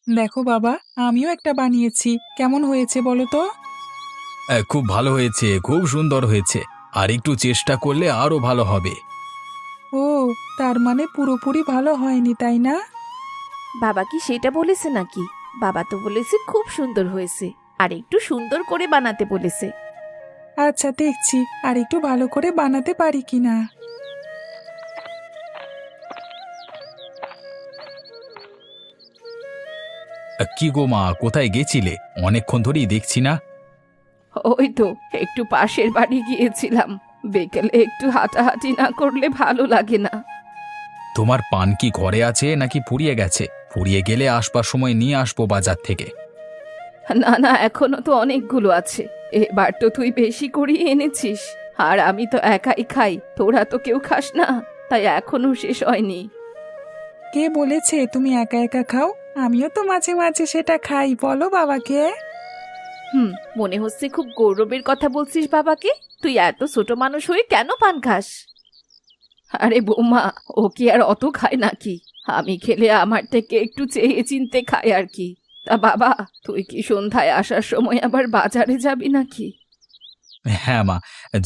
দেখো বাবা, আমিও একটা বানিয়েছি। কেমন হয়েছে বলো তো? খুব ভালো হয়েছে, খুব সুন্দর হয়েছে। আর একটু চেষ্টা করলে আরো ভালো হবে। ও, তার মানে পুরোপুরি ভালো হয়নি, তাই না? বাবা কি সেটা বলেছে নাকি? বাবা তো বলেছে খুব সুন্দর হয়েছে, আর একটু সুন্দর করে বানাতে বলেছে। আচ্ছা, দেখছি আর একটু ভালো করে বানাতে পারি কিনা। কি গো মা, কোথায় গেছিলে? অনেকক্ষণ ধরেই দেখছি না। ওই তো একটু পাশের বাড়ি গিয়েছিলাম। বিকেলে একটু হাঁটাহাঁটি না করলে ভালো লাগে না। তোমার পান কি ঘরে আছে নাকি ফুরিয়ে গেছে? ফুরিয়ে গেলে আসবার সময় নিয়ে আসবো বাজার থেকে। না না, এখনো তো অনেকগুলো আছে। এবার তো তুই বেশি করিয়ে এনেছিস, আর আমি তো একাই খাই, তোরা তো কেউ খাস না, তাই এখনো শেষ হয়নি। কে বলেছে তুমি একা একা খাও? আমিও তো মাঝে মাঝে সেটা খাই, বলো বাবাকে। হুম, মনে হচ্ছে খুব গৌরবের কথা বলছিস বাবাকে। তুই এত ছোট মানুষ হয়ে কেন পান খাস? আরে বৌমা, ও কি আর অত খায় নাকি? আমি খেলে আমার থেকে একটু চেয়ে চিনতে খায় আর কি। তা বাবা, তুই কি সন্ধ্যায় আসার সময় আবার বাজারে যাবি নাকি? হ্যাঁ মা,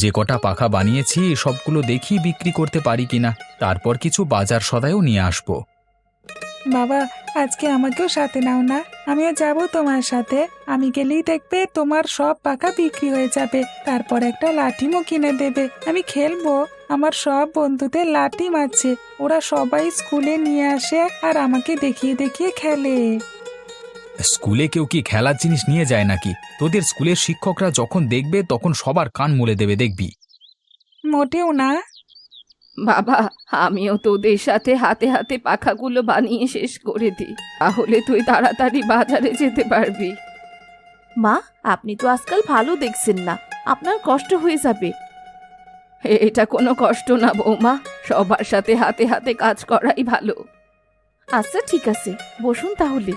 যে কটা পাখা বানিয়েছি সবগুলো দেখি বিক্রি করতে পারি কিনা, তারপর কিছু বাজার সদাইও নিয়ে আসবো। বাবা, আজকে আমাকেও সাথে নাও না। আমিও যাব তোমার সাথে। আমি গেলেই দেখবে তোমার সব পাকা বিক্রি হয়ে যাবে। তারপর একটা লাঠিমও কিনে দেবে, আমি খেলবো। আমার সব বন্ধুদের লাঠিম আছে, ওরা সবাই স্কুলে নিয়ে আসে আর আমাকে দেখিয়ে দেখিয়ে খেলে। স্কুলে কেউ কি খেলার জিনিস নিয়ে যায় নাকি? তোদের স্কুলের শিক্ষকরা যখন দেখবে তখন সবার কান মুলে দেবে, দেখবি। মোটেও না। বাবা, আমিও তোদের সাথে হাতে হাতে পাখাগুলো বানিয়ে শেষ করে দিই, তাহলে তুই তাড়াতাড়ি বাজারে যেতে পারবি। মা, আপনি তো আজকাল ভালো দেখছেন না, আপনার কষ্ট হয়ে যাবে। এটা কোনো কষ্ট না বৌমা, সবার সাথে হাতে হাতে কাজ করাই ভালো। আচ্ছা ঠিক আছে, বসুন তাহলে।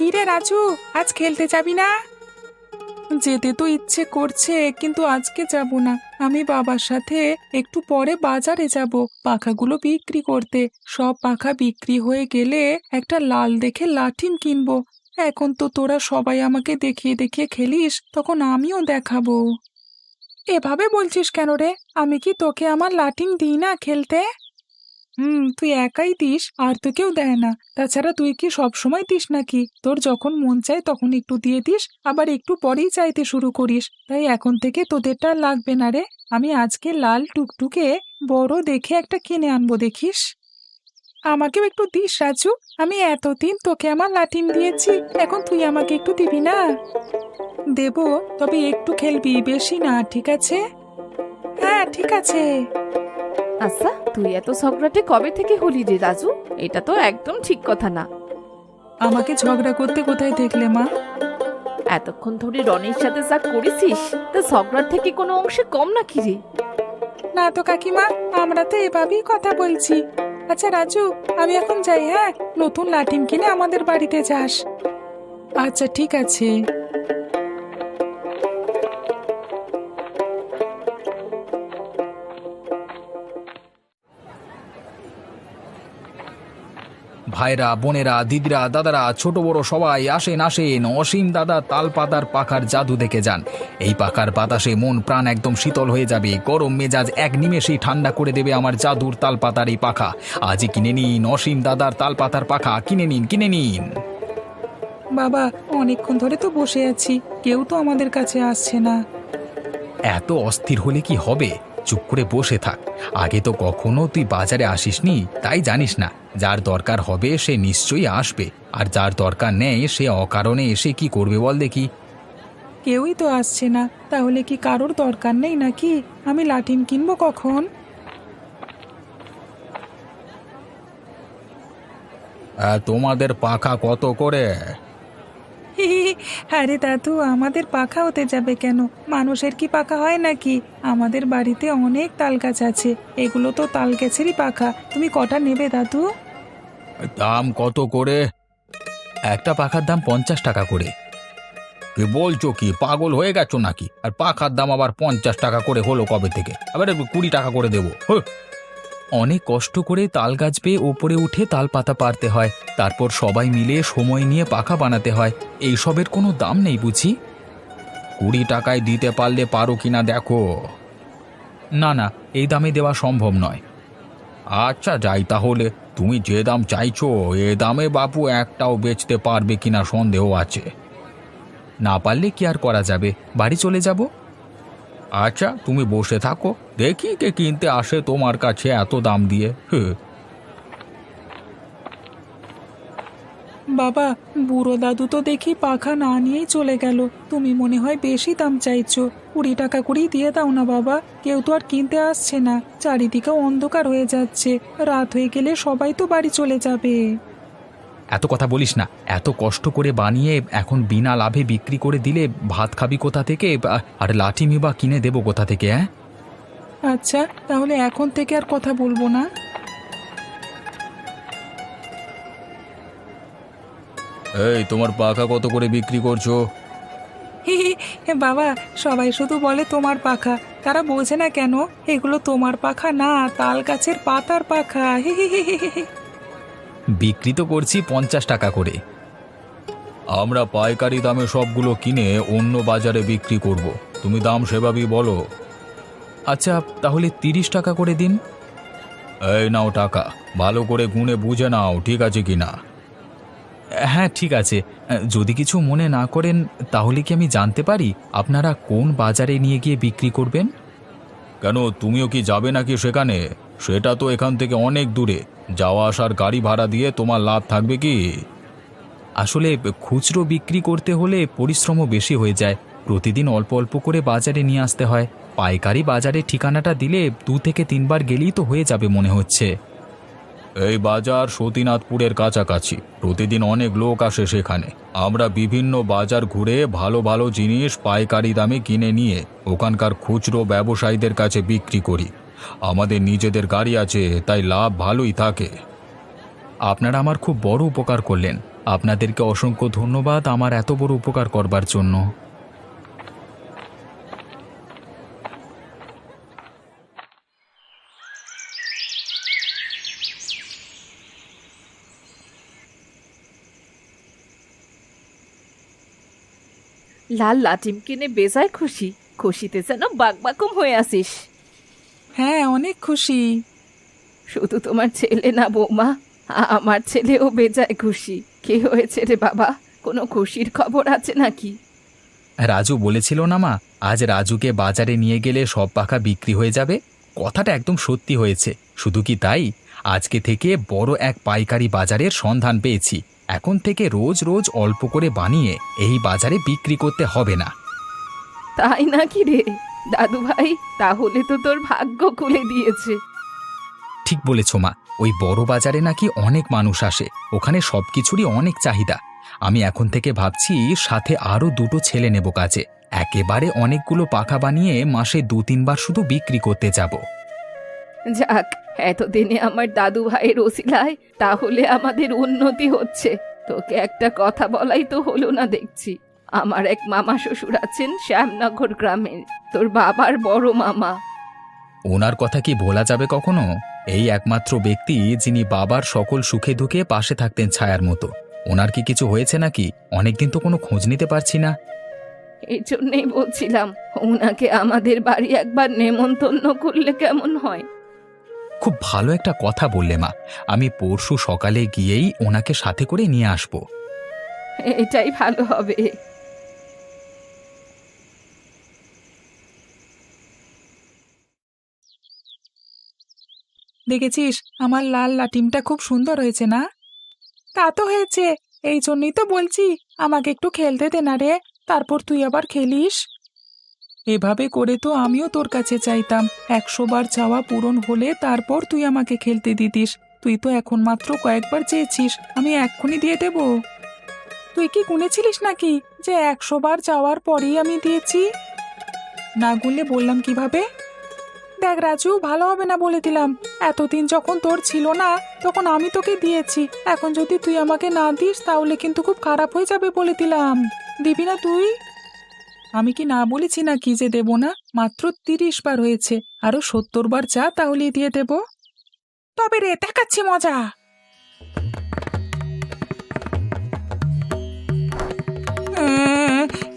কি রে রাজু, আজ খেলতে যাবি না? যেতে তো ইচ্ছে করছে, কিন্তু আজকে যাব না। আমি বাবার সাথে একটু পরে বাজারে যাব পাখাগুলো বিক্রি করতে। সব পাখা বিক্রি হয়ে গেলে একটা লাল দেখে লাঠিম কিনবো। এখন তো তোরা সবাই আমাকে দেখিয়ে দেখিয়ে খেলিস, তখন আমিও দেখাবো। এভাবে বলছিস কেন রে? আমি কি তোকে আমার লাঠিম দিই না খেলতে? তুই একাই দিস, আর তো কেউ দেয় না। তাছাড়া তুই কি সব সময় দিস নাকি? তোর যখন মন চায় তখন একটু দিয়ে দিস, আবার একটু পরেই চাইতে শুরু করিস। তাই এখন থেকে তোদেরটা আর লাগবে না রে। আমি আজকে লাল টুকটুকে বড় দেখে একটা কিনে আনবো, দেখিস। আমাকেও একটু দিস রাজু। আমি এতদিন তোকে আমার লাঠিম দিয়েছি, এখন তুই আমাকে একটু দিবি না? দেবো, তবে একটু খেলবি, বেশি না, ঠিক আছে? হ্যাঁ, ঠিক আছে। আচ্ছা, তুই এত ঝগড়াটে কবে থেকে হলি রে রাজু? এটা তো একদম ঠিক কথা না। আমাকে ঝগড়া করতে কোথায় দেখলে মা? এতক্ষণ ধরে রনির সাথে যা করেছিস, তা ঝগড়ার থেকে কোনো অংশে কম নাকি রে? না তো কাকিমা, আমরা তো এভাবেই কথা বলছি। আচ্ছা রাজু, আমি এখন যাই, হ্যাঁ? নতুন লাঠিম কিনে আমাদের বাড়িতে যাস। আচ্ছা, ঠিক আছে। ভাইরা, বোনেরা, দিদিরা, দাদারা, ছোট বড় সবাই আসেন আসেন, অসীম দাদা তালপাতার পাখার জাদু দেখে যান। এই পাখার বাতাসে মন প্রাণ একদম শীতল হয়ে যাবে, গরম মেজাজ এক নিমেষেই ঠান্ডা করে দেবে আমার জাদুর তালপাতার এই পাখা। আজই কিনে নিন অসীম দাদার তালপাতার পাখা, কিনে নিন, কিনে নিন। বাবা, অনেকক্ষণ ধরে তো বসে আছি, কেউ তো আমাদের কাছে আসছে না। এত অস্থির হলে কি হবে? চুপ করে বসে থাক। আগে তো কখনো তুই বাজারে আসিসনি, তাই জানিস না। যার দরকার হবে সে নিশ্চয়ই আসবে, আর যার দরকার নেই সে অকারণে এসে কি করবে বল দেখি। কেউই তো আসছে না, তাহলে কি কারোর দরকার নেই নাকি? আমি লাঠিম কিনবো কখন? তোমাদের পাখা কত করে? আরে দাদু, আমাদের পাখা হতে যাবে কেন? মানুষের কি পাখা হয় নাকি? আমাদের বাড়িতে অনেক তাল গাছ আছে, এগুলো তো তাল গাছেরই পাখা। তুমি কটা নেবে দাদু? দাম কত করে? একটা পাখার দাম 50 টাকা করে। কি বলছো, কি পাগল হয়ে গেছো নাকি? আর পাখার দাম আবার 50 টাকা করে হলো কবে থেকে? আবার 20 টাকা করে দেবো? অনেক কষ্ট করে তাল গাছ বেয়ে ওপরে উঠে তাল পাতা পারতে হয়, তারপর সবাই মিলে সময় নিয়ে পাখা বানাতে হয়। এইসবের কোনো দাম নেই বুঝি। 20 টাকায় দিতে পারলে পারো কিনা দেখো। না না, এই দামে দেওয়া সম্ভব নয়। আচ্ছা যাই তাহলে, তুমি যে দাম চাইছো এ দামে বাপু একটাও বেচতে পারবে কিনা সন্দেহ আছে। না পারলে কি আর করা যাবে, বাড়ি চলে যাব। আচ্ছা তুমি বসে থাকো, দেখি কে কিনতে আসে তোমার কাছে এত দাম দিয়ে। বাবা, বুড়ো দাদু তো দেখি পাখা না নিয়েই চলে গেল। তুমি মনে হয় বেশি দাম চাইছো। 20 টাকা করেই দিয়ে দাও না বাবা, কেউ তো আর কিনতে আসছে না, চারিদিকে অন্ধকার হয়ে যাচ্ছে, রাত হয়ে গেলে সবাই তো বাড়ি চলে যাবে। এত কথা বলিস না, এত কষ্ট করে বানিয়ে এখন বিনা লাভে বিক্রি করে দিলে ভাত খাবি কোথা থেকে? আর লাঠি বা কিনে দেবো কোথা থেকে? হ্যাঁ আচ্ছা তাহলে এখন থেকে আর কথা বলবো না। এই তোমার পাখা কত করে বিক্রি করছো? বাবা, সবাই শুধু বলে তোমার পাখা, তারা বোঝে না কেন এগুলো তোমার পাখা না, তাল গাছের পাতার পাখা। বিক্রি তো করছি 50 টাকা করে। আমরা পাইকারি দামে সবগুলো কিনে অন্য বাজারে বিক্রি করব, তুমি দাম সেভাবেই বলো। আচ্ছা তাহলে 30 টাকা করে দিন। এই নাও টাকা, ভালো করে গুনে বুঝে নাও ঠিক আছে কিনা। হ্যাঁ ঠিক আছে, যদি কিছু মনে না করেন তাহলে কি আমি জানতে পারি আপনারা কোন বাজারে নিয়ে গিয়ে বিক্রি করবেন? কেন, তুমিও কি যাবে নাকি সেখানে? সেটা তো এখান থেকে অনেক দূরে, যাওয়া আসার গাড়ি ভাড়া দিয়ে তোমার লাভ থাকবে কি? আসলে খুচরো বিক্রি করতে হলে পরিশ্রমও বেশি হয়ে যায়, প্রতিদিন অল্প অল্প করে বাজারে নিয়ে আসতে হয়। পাইকারি বাজারে ঠিকানাটা দিলে 2 থেকে 3 বার গেলেই তো হয়ে যাবে মনে হচ্ছে। এই বাজার সতীনাথপুরের কাছাকাছি, প্রতিদিন অনেক লোক আসে সেখানে। আমরা বিভিন্ন বাজার ঘুরে ভালো ভালো জিনিস পাইকারি দামে কিনে নিয়ে ওখানকার খুচরো ব্যবসায়ীদের কাছে বিক্রি করি। আমাদের নিজেদের গাড়ি আছে, তাই লাভ ভালোই থাকে। আপনারা আমার খুব বড় উপকার করলেন, আপনাদেরকে অসংখ্য ধন্যবাদ আমার এত বড় উপকার করবার জন্য। লাল লাটিম কিনে বেজায় খুশি, খুশিতে যেন বাকবাকুম হয়ে আসিস। হ্যাঁ অনেক খুশি। শুধু তোমার ছেলে না বৌমা, আমার ছেলেও বেজায় খুশি। কি হয়েছে রে বাবা, কোনো খুশির খবর আছে নাকি? রাজু বলেছিল না মা, আজ রাজুকে বাজারে নিয়ে গেলে সব পাখা বিক্রি হয়ে যাবে। কথাটা একদম সত্যি হয়েছে। শুধু কি তাই, আজকে থেকে বড় এক পাইকারি বাজারের সন্ধান পেয়েছি। এখন থেকে রোজ রোজ অল্প করে বানিয়ে এই বাজারে বিক্রি করতে হবে না। তাই নাকি রে দাদু ভাই, তাহলে তো তোর ভাগ্য খুলে দিয়েছে। ঠিক বলেছ মা, ওই বড় বাজারে নাকি অনেক মানুষ আসে, ওখানে সবকিছুরই অনেক চাহিদা। আমি এখন থেকে ভাবছি সাথে আরো 2টো ছেলে নেব কাজে, একেবারে অনেকগুলো পাখা বানিয়ে মাসে 2-3 বার শুধু বিক্রি করতে যাব। যাক, এতদিনে আমার দাদু ভাইয়ের ওসিলায় তাহলে আমাদের উন্নতি হচ্ছে। তোকে একটা কথা বলাই তো হলো না দেখছি। আমার এক মামা শ্বশুর আছেন শ্যামনগর গ্রামের, তোর বাবার বড় মামা। ওনার কথা কি ভোলা যাবে কখনো? এই একমাত্র ব্যক্তি যিনি বাবার সকল সুখে দুঃখে পাশে থাকতেন ছায়ার মতো। ওনার কি কিছু হয়েছে নাকি? অনেকদিন তো কোনো খোঁজ নিতে পারছি না। এই জন্যেই বলছিলাম ওনাকে আমাদের বাড়ি একবার নেমন্তন্ন করলে কেমন হয়? খুব ভালো একটা কথা বললে মা, আমি পরশু সকালে গিয়েই ওনাকে সাথে করে নিয়ে আসব। এটাই ভালো হবে। দেখেছিস আমার লাল লাটিমটা খুব সুন্দর হয়েছে না? তা তো হয়েছে, এই জন্যই তো বলছি আমাকে একটু খেলতে দে না রে, তারপর তুই আবার খেলিস। এভাবে করে তো আমিও তোর কাছে চাইতাম, 100 বার চাওয়া পূরণ হলে তারপর তুই আমাকে খেলতে দিতিস। তুই তো এখন মাত্র কয়েকবার চেয়েছিস, আমি এক্ষুনি দিয়ে দেব। তুই কি গুনেছিলিস নাকি যে 100 বার চাওয়ার পরেই আমি দিয়েছি? না গুনলে বললাম কিভাবে? দেখ রাজু, ভালো হবে না বলে দিলাম। এতদিন যখন তোর ছিল না তখন আমি তোকে দিয়েছি, এখন যদি তুই আমাকে না দিস তাহলে কিন্তু খুব খারাপ হয়ে যাবে বলে দিলাম। দিবি না তুই? আমি কি না বলেছি না কি যে দেব না? মাত্র 30 বার হয়েছে, আরো 70 বার চা, তাহলেই দিয়ে দেব। তবে রে, দেখাচ্ছি মজা।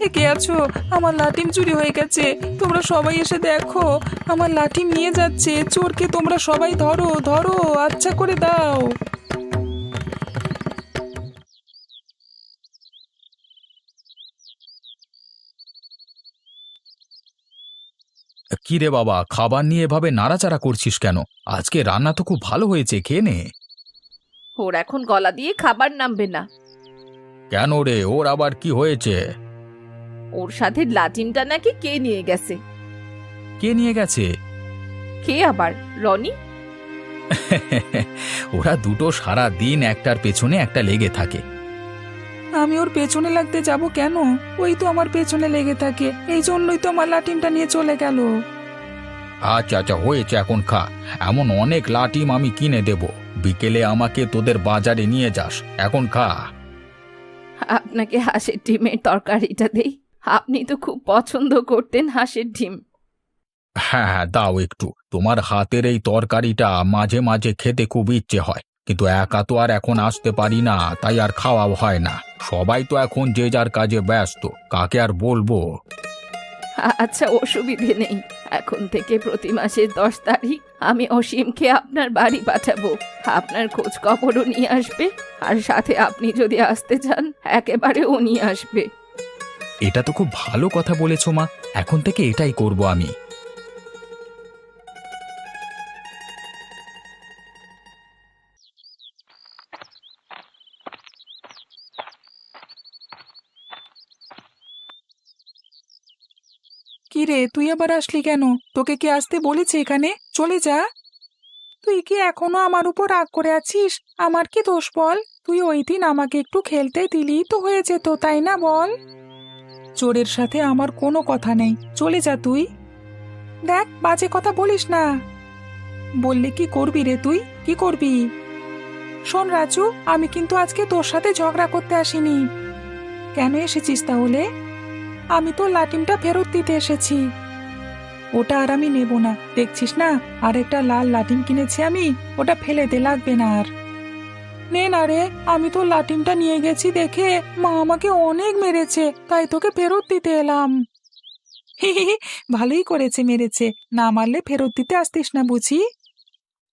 এ কে আছো? আমার লাটিম চুরি হয়ে গেছে, তোমরা সবাই এসে দেখো। আমার লাঠিম নিয়ে যাচ্ছে, চোরকে তোমরা সবাই ধরো ধরো, আচ্ছা করে দাও। কি রে বাবা, খাবার নিয়ে এভাবে নাড়াচাড়া করছিস কেন? আজকে রান্না তো খুব ভালো হয়েছে, খেয়ে নে। ওর এখন গলা দিয়ে খাবার নামবে না। কেন রে, ওর আবার কি হয়েছে? ওর সাথে লাটিমটা নাকি কে নিয়ে গেছে। কে নিয়ে গেছে? কে আবার? রনি? ওরা দুটো সারা দিন একটার পেছনে একটা লেগে থাকে। আমি ওর পেছনে লাগতে যাব কেন? ওই তো আমার পেছনে লেগে থাকে, এই জন্যই তো আমার লাটিমটা নিয়ে চলে গেল। আচ্ছা আচ্ছা, হয়েছে, এখন খা। এমন অনেক লাটিম আমি কিনে দেব, বিকেলে আমাকে তোদের বাজারে নিয়ে যাস, এখন খা। আপনাকে হাঁসের ডিমের তরকারিটা দেই, আপনি তো খুব পছন্দ করতেন হাঁসের ডিম। হ্যাঁ হ্যাঁ, দাও একটু। তোমার হাতের এই তরকারিটা মাঝে মাঝে খেতে খুব ইচ্ছে হয়, কিন্তু একা তো আর এখন আসতে পারি না, তাই আর খাওয়া হয় না। সবাই তো এখন যে যার কাজে ব্যস্ত, কাকে আর বলবো। আচ্ছা, অসুবিধে নেই। এখন থেকে প্রতি মাসের 10 তারিখ আমি অসীমকে আপনার বাড়ি পাঠাবো। আপনার খোঁজ খবরও নিয়ে আসবে, আর সাথে আপনি যদি আসতে চান একেবারে ও নিয়ে আসবে। এটা তো খুব ভালো কথা বলেছো মা, এখন থেকে এটাই করব আমি। কি রে, তুই আবার আসলি কেন? তোকে কি আসতে বলেছে এখানে? চলে যা। তুই কি এখনো আমার উপর রাগ করে আছিস? আমার কি দোষ বল? তুই ওই দিন আমাকে একটু খেলতে দিলি তো হয়ে যেত, তাই না বল? চোরের সাথে আমার কোনো কথা নেই, চলে যা তুই। দেখ, বাজে কথা বলিস না। বললে কি করবি রে তুই? কি করবি? শোন রাজু, আমি কিন্তু আজকে তোর সাথে ঝগড়া করতে আসিনি। কেন এসেছিস তাহলে? আমি তো লাটিমটা ফেরত দিতে এসেছি। ওটা আর আমি নেব না, দেখছিস না আরেকটা লাল লাটিম কিনেছি আমি, ওটা ফেলে দে, লাগবে না আর। নে না রে, আমি তো লাটিমটা নিয়ে গেছি দেখে মা আমাকে অনেক মেরেছে, তাই তোকে ফেরত দিতে এলাম। ভালোই করেছে, মেরেছে, না মারলে ফেরত দিতে আসতিস না বুঝি।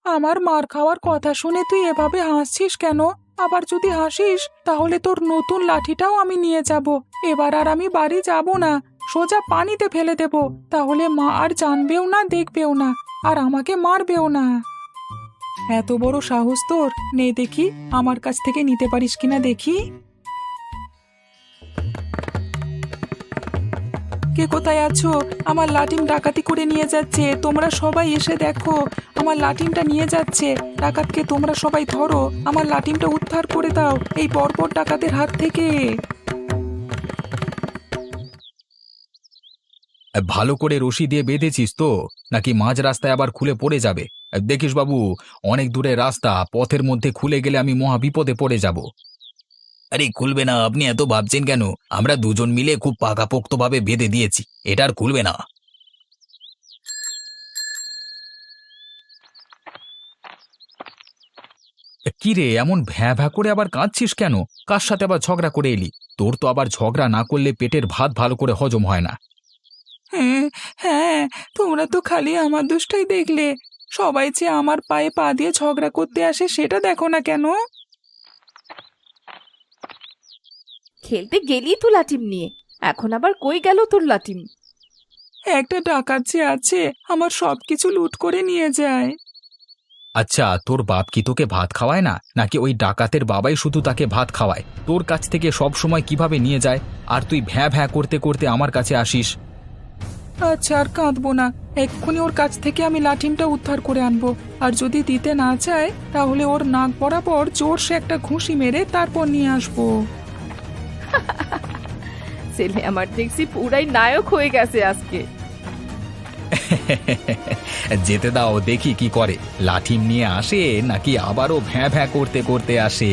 আমার মার খাওয়ার কথা শুনে তুই এভাবে হাসছিস কেন? আবার যদি হাসিস তাহলে তোর নতুন লাঠিটাও আমি নিয়ে যাব। এবার আর আমি বাড়ি যাব না, সোজা পানিতে ফেলে দেব, তাহলে মা আর জানবেও না, দেখবেও না, আর আমাকে মারবেও না। এত বড় সাহস তোর? নে দেখি, আমার কাছ থেকে নিতে পারিস কিনা দেখি। কে কোথায় আছো? আমার লাটিম ডাকাতি করে নিয়ে যাচ্ছে, তোমরা সবাই এসে দেখো। আমার লাটিমটা নিয়ে যাচ্ছে, ডাকাতকে তোমরা সবাই ধরো, আমার লাটিমটা উদ্ধার করে দাও এই বর্বর ডাকাতের হাত থেকে। ভালো করে রশি দিয়ে বেঁধেছিস তো, নাকি মাঝ রাস্তায় আবার খুলে পড়ে যাবে? দেখিস বাবু, অনেক দূরে রাস্তা, পথের মধ্যে খুলে গেলে আমি মহা বিপদে পড়ে যাব। আরে খুলবে না, আপনি এত ভাবছেন কেন? আমরা দুজন মিলে খুব পাকাপোক্তভাবে বেঁধে দিয়েছি, এটা আর খুলবে না। কি রে, এমন ভ্যাঁ ভ্যাঁ করে আবার কাঁদছিস কেন? কার সাথে আবার ঝগড়া করে এলি? তোর তো আবার ঝগড়া না করলে পেটের ভাত ভালো করে হজম হয় না। হ্যাঁ হ্যাঁ, তোমরা তো খালি আমার দোষটাই দেখলে। সবাই যে আমার পায়ে পা দিয়ে ঝগড়া করতে আসে সেটা দেখো না কেন? খেলতে গেলি তো লাটিম নিয়ে, এখন আবার কই গেল তোর লাটিম? একটা ডাকাত যে আছে, আমার সবকিছু লুট করে নিয়ে যায়। আচ্ছা, তোর বাপ কি তোকে ভাত খাওয়ায় না, নাকি ওই ডাকাতের বাবাই শুধু তাকে ভাত খাওয়ায়? তোর কাছ থেকে সব সময় কিভাবে নিয়ে যায়, আর তুই ভ্যাঁ ভ্যাঁ করতে করতে আমার কাছে আসিস? আচ্ছা, আর কাঁদবো না, এক্ষুনি ওর কাছ থেকে আমি লাঠিমটা উদ্ধার করে আনবো। আর যদি দিতে না চায় তাহলে ওর নাক বরাবর জোরসে একটা ঘুষি মেরে তারপর নিয়ে আসবো। ছেলে আমার দেখছি পুরাই নায়ক হয়ে গেছে আজকে। যেতে দাও, দেখি কি করে, লাঠিম নিয়ে আসে নাকি আবারও ভ্যাঁ ভ্যাঁ করতে করতে আসে।